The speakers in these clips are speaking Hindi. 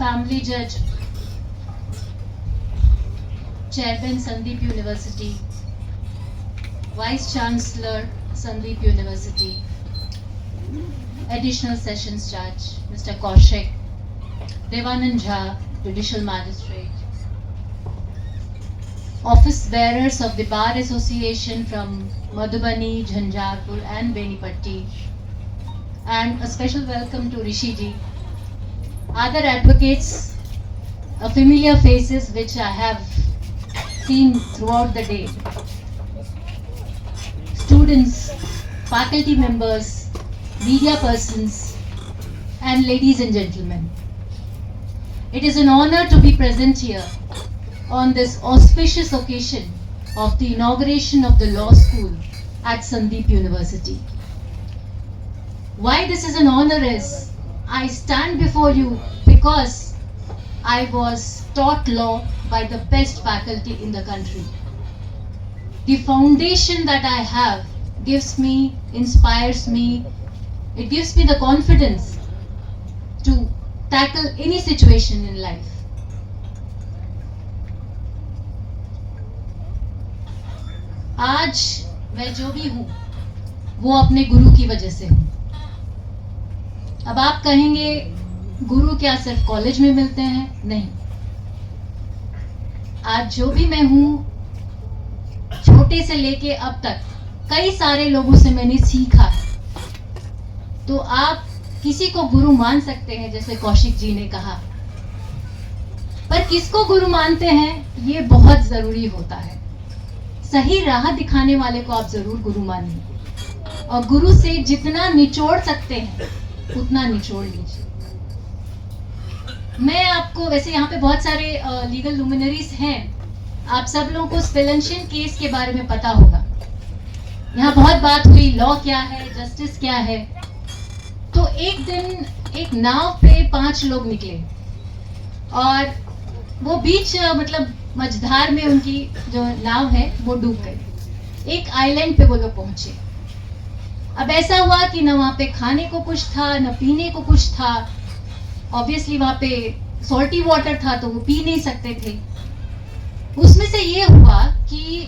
Family Judge, Chairman Sandeep University, Vice Chancellor Sandeep University, Additional Sessions Judge Mr. Kaushik, Devanand Jha, Judicial Magistrate, Office bearers of the Bar Association from Madhubani, Jhanjharpur and Benipatti, and a special welcome to Rishi ji. Other advocates, familiar faces which I have seen throughout the day. Students, faculty members, media persons, and ladies and gentlemen. It is an honor to be present here on this auspicious occasion of the inauguration of the law school at Sandeep University. Why this is an honor is, I stand before you because I was taught law by the best faculty in the country. The foundation that I have gives me, inspires me, it gives me the confidence to tackle any situation in life. आज मैं जो भी हूँ वो अपने गुरु की वजह से हूँ। अब आप कहेंगे गुरु क्या सिर्फ कॉलेज में मिलते हैं? नहीं, आज जो भी मैं हूँ छोटे से लेके अब तक कई सारे लोगों से मैंने सीखा है। तो आप किसी को गुरु मान सकते हैं जैसे कौशिक जी ने कहा, पर किसको गुरु मानते हैं ये बहुत जरूरी होता है। सही राह दिखाने वाले को आप जरूर गुरु मानिए और गुरु से जितना निचोड़ सकते हैं उतना निचोड़ लीजिए। मैं आपको, वैसे यहाँ पे बहुत सारे लीगल लुमिनरीज हैं, आप सब लोगों को स्पेलेंशियन केस के बारे में पता होगा। यहाँ बहुत बात हुई लॉ क्या है, जस्टिस क्या है। तो एक दिन एक नाव पे 5 लोग निकले और वो बीच मतलब मझधार में उनकी जो नाव है वो डूब गई। एक आइलैंड पे वो लोग पहुंचे। अब ऐसा हुआ कि न वहां पे खाने को कुछ था, न पीने को कुछ था। ऑब्वियसली वहां पे सॉल्टी वाटर था तो वो पी नहीं सकते थे। उसमें से ये हुआ कि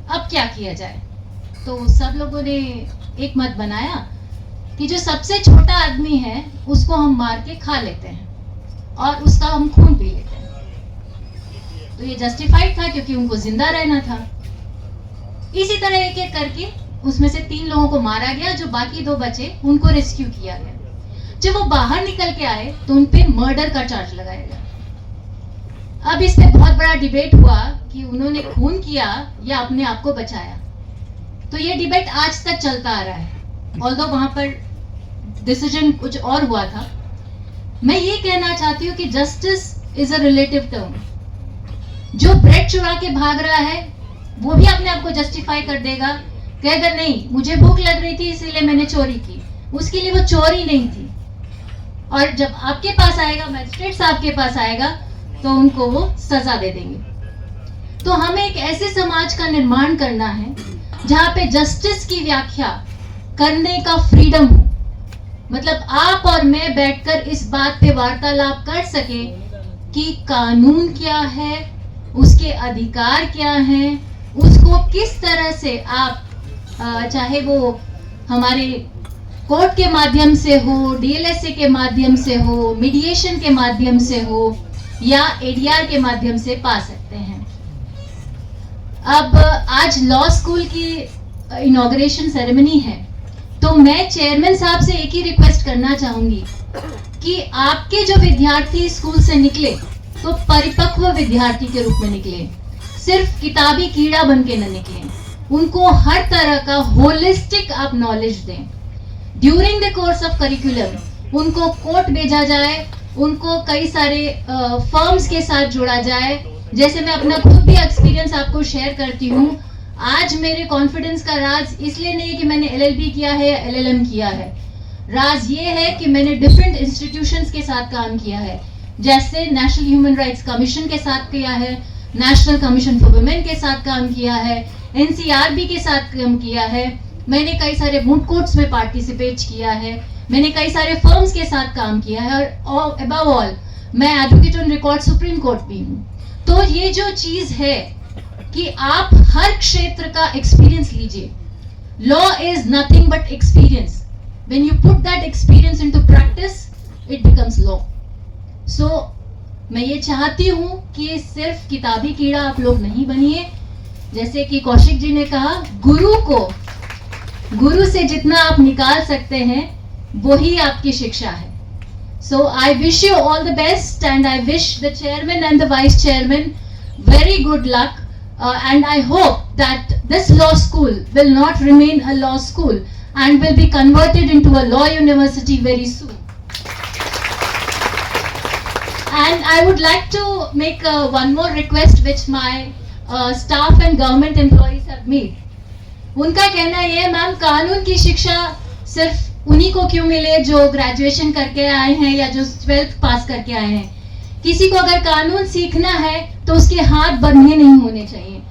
अब क्या किया जाए। तो सब लोगों ने एक मत बनाया कि जो सबसे छोटा आदमी है उसको हम मार के खा लेते हैं और उसका हम खून पी लेते हैं। तो ये जस्टिफाइड था क्योंकि उनको जिंदा रहना था। इसी तरह एक एक करके उसमें से 3 लोगों को मारा गया, जो बाकी 2 बचे उनको रेस्क्यू किया गया। जब वो बाहर निकल के आए तो उन पे मर्डर का चार्ज लगाया गया। अब इस पे बहुत बड़ा डिबेट हुआ कि उन्होंने खून किया या अपने आप को बचाया। तो ये डिबेट आज तक चलता आ रहा है, ऑल्दो वहां पर डिसीजन कुछ और हुआ था। मैं ये कहना चाहती हूँ कि justice is a relative term. जो ब्रेड चुरा के भाग रहा है वो भी अपने आप को जस्टिफाई कर देगा, कहेगा नहीं मुझे भूख लग रही थी इसीलिए मैंने चोरी की। उसके लिए वो चोरी नहीं थी। और जब आपके पास आएगा, मैजिस्ट्रेट साहब के पास आएगा, तो उनको वो सजा दे देंगे। तो हमें एक ऐसे समाज का निर्माण करना है जहां पे जस्टिस की व्याख्या करने का फ्रीडम हो। मतलब आप और मैं बैठकर इस बात पे वार्तालाप कर सके कि कानून क्या है, उसके अधिकार क्या हैं, उसको किस तरह से आप चाहे वो हमारे कोर्ट के माध्यम से हो, डीएलएसए के माध्यम से हो, मीडिएशन के माध्यम से हो या एडीआर के माध्यम से पा सकते हैं। अब आज लॉ स्कूल की इनॉग्रेशन सेरेमनी है, तो मैं चेयरमैन साहब से एक ही रिक्वेस्ट करना चाहूंगी कि आपके जो विद्यार्थी स्कूल से निकले तो परिपक्व विद्यार्थी के रूप में निकले, सिर्फ किताबी कीड़ा बन के न निकले। उनको हर तरह का होलिस्टिक आप नॉलेज दें। During the course of curriculum उनको कोर्ट भेजा जाए, उनको कई सारे फर्म्स के साथ जोड़ा जाए। जैसे मैं अपना खुद भी एक्सपीरियंस आपको शेयर करती हूँ। आज मेरे कॉन्फिडेंस का राज इसलिए नहीं कि मैंने एलएलबी किया है या एलएलएम किया है। राज ये है कि मैंने डिफरेंट इंस्टीट्यूशंस के साथ काम किया है, जैसे नेशनल ह्यूमन राइट्स कमीशन के साथ किया है, नेशनल कमीशन फॉर वुमेन के साथ काम किया है, एनसीआरबी के साथ काम किया है। मैंने कई सारे मूड कोर्ट्स में पार्टिसिपेट किया है, मैंने कई सारे फर्म्स के साथ काम किया है और अबव ऑल मैं advocate on record supreme court भी हूँ। तो ये जो चीज है कि आप हर क्षेत्र का एक्सपीरियंस लीजिए। Law is nothing but experience. When you put that experience into practice it becomes law. So मैं ये चाहती हूँ कि सिर्फ किताबी कीड़ा आप लोग नहीं बनिए। जैसे कि कौशिक जी ने कहा, गुरु से जितना आप निकाल सकते हैं वही आपकी शिक्षा है। So I wish you all the best, and I wish the chairman and the vice chairman very good luck, and I hope that this law school will not remain a law school and will be converted into a law university very soon. And I would like to make one more request which my staff and government employees have made. उनका कहना ये है, मैम कानून की शिक्षा सिर्फ उन्हीं को क्यों मिले जो ग्रेजुएशन करके आए हैं या जो 12th पास करके आए हैं। किसी को अगर कानून सीखना है तो उसके हाथ बंधे नहीं होने चाहिए।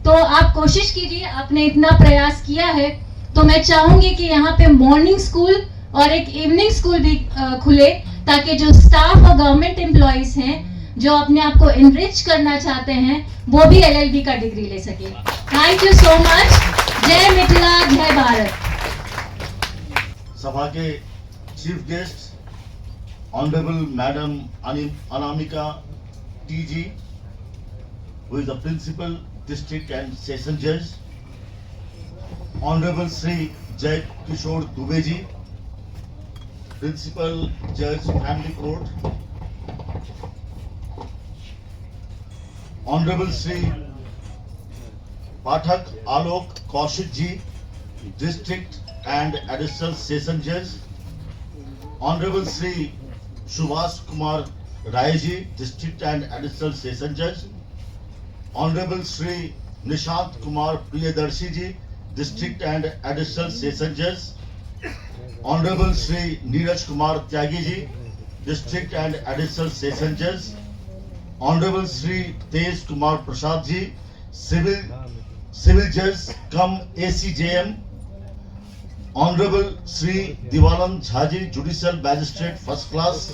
तो आप कोशिश कीजिए, आपने इतना प्रयास किया है तो मैं चाहूंगी कि यहाँ पे मॉर्निंग स्कूल और एक इवनिंग स्कूल भी खुले, ताकि जो स्टाफ और गवर्नमेंट एम्प्लॉइज हैं जो अपने आप को एनरिच करना चाहते हैं वो भी LLB का डिग्री ले सके। Thank you so much. जय मिथिला, जय भारत। सभा के chief guest honourable madam Anamika TG, who is the principal district and session judge, Honorable Sri Jai Kishore Dubey ji, Principal Judge Family Court, Honorable Sri Pathak Alok Kaushik ji, District and Additional Session Judge, Honorable Sri Subhash Kumar Rai ji, District and Additional Session Judge, Honorable Sri Nishant Kumar Priyadarshi ji, District and Additional Session Judge, Honorable Sri Neeraj Kumar Tyagi ji, District and Additional Session Judge, Honorable Sri Tej Kumar Prasad ji, Civil Judge cum ACJM, Honorable Sri Divalan Jha ji, Judicial Magistrate First Class,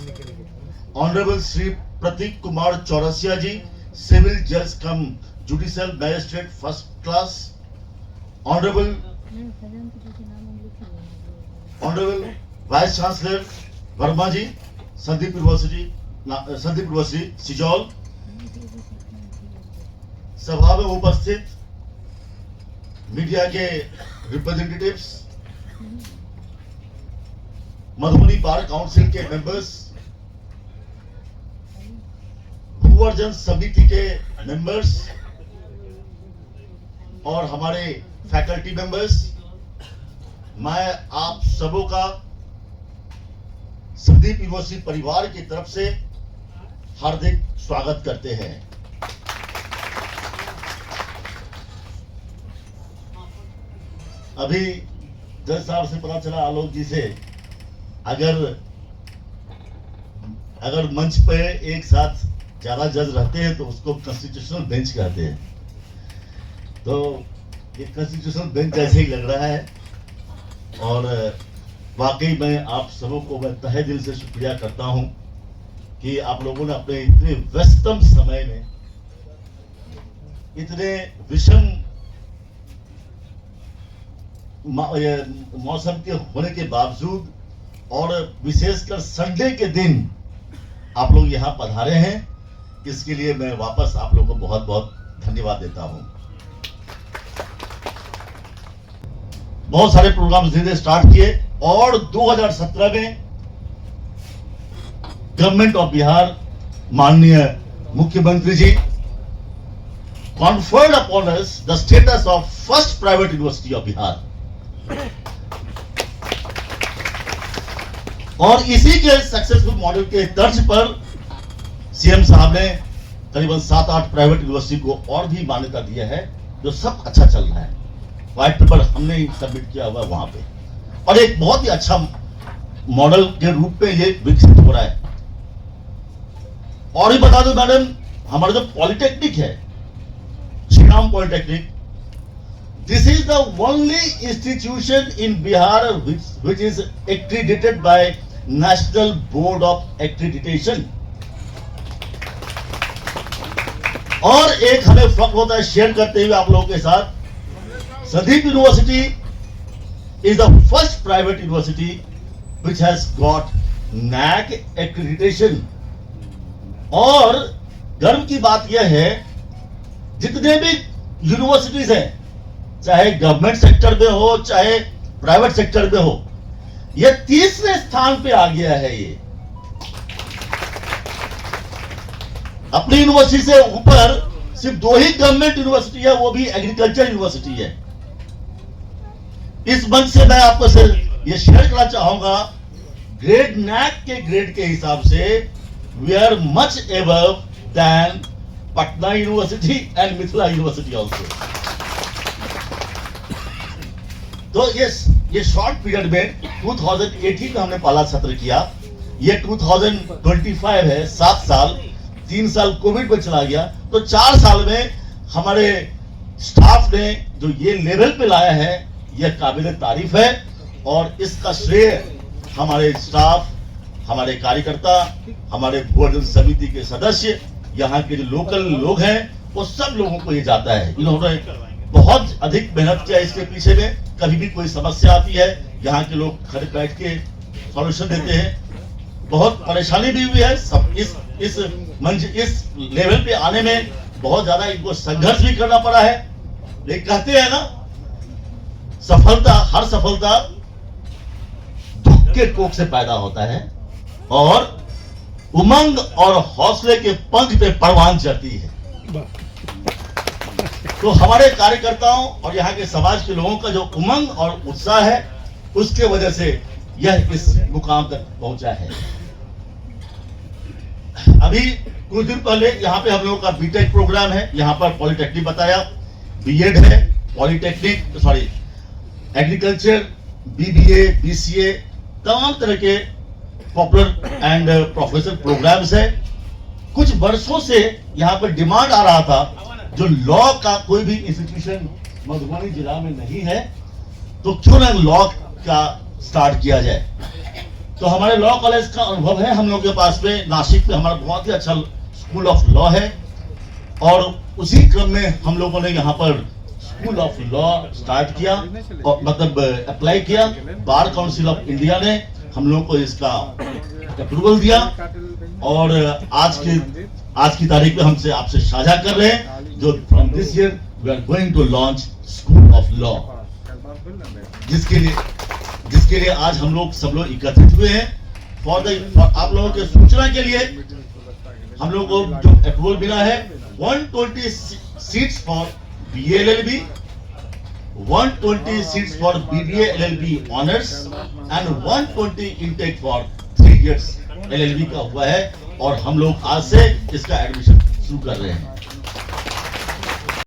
Honorable Sri Pratik Kumar Chaurasia ji, Civil Judge cum Judicial Magistrate First Class, Honorable Vice Chancellor Verma ji, Sandeep University Sijol, सभा में उपस्थित मीडिया के रिप्रेजेंटेटिव्स, मधुबनी बार काउंसिल के मेंबर्स, भूवर्जन समिति के मेंबर्स और हमारे फैकल्टी मेंबर्स, मैं आप सबों का संदीप यूनिवर्सिटी परिवार की तरफ से हार्दिक स्वागत करते हैं। अभी जज साहब से पता चला, आलोक जी से, अगर मंच पे एक साथ ज्यादा जज रहते हैं तो उसको कॉन्स्टिट्यूशनल बेंच कहते हैं। तो ये कॉन्स्टिट्यूशनल बेंच जैसे ही लग रहा है और वाकई मैं आप सबों को मैं तहे दिल से शुक्रिया करता हूं कि आप लोगों ने अपने इतने व्यस्तम समय में, इतने विषम मौसम के होने के बावजूद और विशेषकर संडे के दिन आप लोग यहाँ पधारे हैं, इसके लिए मैं वापस आप लोगों को बहुत बहुत धन्यवाद देता हूं। बहुत सारे प्रोग्राम्स धीरे स्टार्ट किए और 2017 में गवर्नमेंट ऑफ बिहार, माननीय मुख्यमंत्री जी, conferred upon us the status of first private university of Bihar. और इसी के सक्सेसफुल मॉडल के तर्ज पर सीएम साहब ने करीबन 7-8 प्राइवेट यूनिवर्सिटी को और भी मान्यता दिया है, जो सब अच्छा चल रहा है। व्हाइट पेपर हमने ही सबमिट किया हुआ वहां पे, और एक बहुत ही अच्छा मॉडल के रूप में ये विकसित हो रहा है। और भी बता दो मैडम, हमारा जो पॉलिटेक्निक है, Shri Ram polytechnic, this is the only institution in Bihar which is accredited by National Board of Accreditation और एक हमें फख्र होता है शेयर करते हुए आप लोगों के साथ, Sandeep university is the first private university which has got NAAC accreditation। और गर्व की बात यह है, जितने भी यूनिवर्सिटीज हैं, चाहे गवर्नमेंट सेक्टर में हो चाहे प्राइवेट सेक्टर में हो, यह तीसरे स्थान पे आ गया है। ये अपनी यूनिवर्सिटी से ऊपर सिर्फ 2 ही गवर्नमेंट यूनिवर्सिटी है, वो भी एग्रीकल्चर यूनिवर्सिटी है। इस मंच से मैं आपको ये शेयर करना चाहूंगा, ग्रेड NAAC के ग्रेड के हिसाब से we are much above than Patna university and Mithila university also. तो ये शॉर्ट पीरियड में 2018 में हमने पहला सत्र किया, ये 2025 है, 7 साल, 3 साल कोविड में चला गया, तो 4 साल में हमारे स्टाफ ने जो ये लेवल पे लाया है, यह काबिल तारीफ है। और इसका श्रेय हमारे स्टाफ, हमारे कार्यकर्ता, हमारे भोजन समिति के सदस्य, यहाँ के जो लोकल लोग हैं, वो सब लोगों को ये जाता है। इन्होंने बहुत अधिक मेहनत किया इसके पीछे में। कभी भी कोई समस्या आती है, यहाँ के लोग खड़े बैठ के सॉल्यूशन देते हैं। बहुत परेशानी भी हुई है, सब इस लेवल पे आने में बहुत ज्यादा इनको संघर्ष भी करना पड़ा है। लेकिन कहते हैं ना, सफलता, हर सफलता दुख के कोख से पैदा होता है और उमंग और हौसले के पंख पे परवान चढ़ती है। तो हमारे कार्यकर्ताओं और यहाँ के समाज के लोगों का जो उमंग और उत्साह है, उसके वजह से यह इस मुकाम तक पहुंचा है। अभी कुछ दिन पहले यहाँ पे हम लोगों का बीटेक प्रोग्राम है, यहाँ पर पॉलिटेक्निक बताया, बीएड है, polytechnic sorry agriculture, BBA, BCA, तमाम तरह के पॉपुलर एंड प्रोफेशनल प्रोग्राम्स है। कुछ वर्षों से यहाँ पर डिमांड आ रहा था, जो लॉ का कोई भी इंस्टीट्यूशन मधुबनी जिला में नहीं है, तो क्यों ना लॉ का स्टार्ट किया जाए। तो हमारे लॉ कॉलेज का अनुभव है हम लोग के पास में, नासिक में हमारा बहुत ही अच्छा स्कूल ऑफ लॉ है। और उसी क्रम में हम लोगों ने यहाँ पर स्कूल ऑफ लॉ स्टार्ट किया और मतलब अप्लाई किया। बार काउंसिल ऑफ इंडिया ने हम लोग को इसका अप्रूवल दिया और आज की तारीख में हमसे आपसे साझा कर रहे हैं, जो from this year we are going to launch school of law, जिसके लिए आज हम लोग सब लोग एकत्रित हुए हैं। फॉर आप लोगों के सूचना के लिए हम लोग को जो अप्रूवल मिला है, 120 seats for BA LLB, 120 seats for BBA LLB honors and 120 intake for 3 years LLB का हुआ है। और हम लोग आज से इसका एडमिशन शुरू कर रहे हैं।